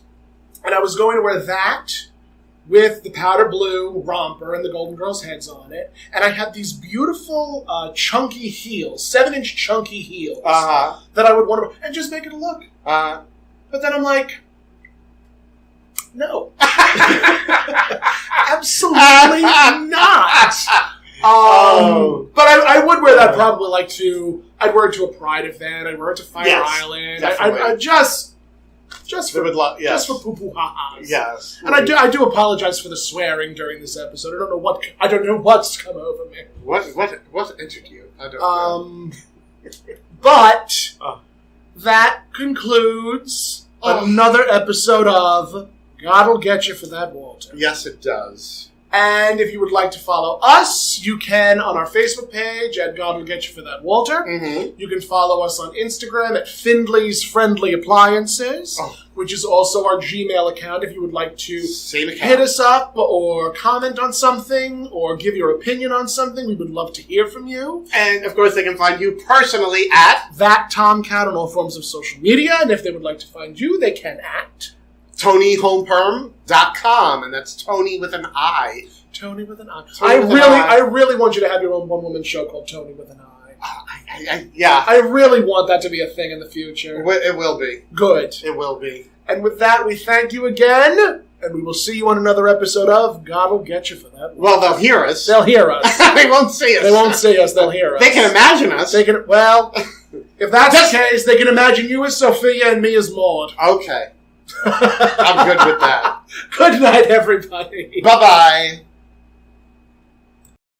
And I was going to wear that with the powder blue romper and the Golden Girls' heads on it. And I had these beautiful chunky heels, 7-inch chunky heels that I would want to wear and just make it a look. But then I'm like... No. Absolutely not. But I would wear that probably like to. I'd wear it to a Pride event. I'd wear it to Fire Island. I just for poo poo ha ha's. Yes, and I do apologize for the swearing during this episode. I don't know what's come over me. What entered you? I don't know. But that concludes another episode of God'll Get You for That, Walter. Yes, it does. And if you would like to follow us, you can on our Facebook page at God'll Get You for That, Walter. Mm-hmm. You can follow us on Instagram at Findley's Friendly Appliances, which is also our Gmail account if you would like to hit us up or comment on something or give your opinion on something. We would love to hear from you. And, of course, they can find you personally at That Tomcat on all forms of social media. And if they would like to find you, they can at ToniHomeperm.com, and that's Tony with an I. Tony with an I. I really want you to have your own one-woman show called Tony with an I. Yeah. I really want that to be a thing in the future. It will be. Good. It will be. And with that, we thank you again, and we will see you on another episode of God'll Get You for That. Well, they'll hear us. They'll hear us. They won't see us. They won't see us. They'll hear us. They can imagine us. They can. Well, if that's the case, they can imagine you as Sophia and me as Maude. Okay. I'm good with that. Good night, everybody. Bye-bye.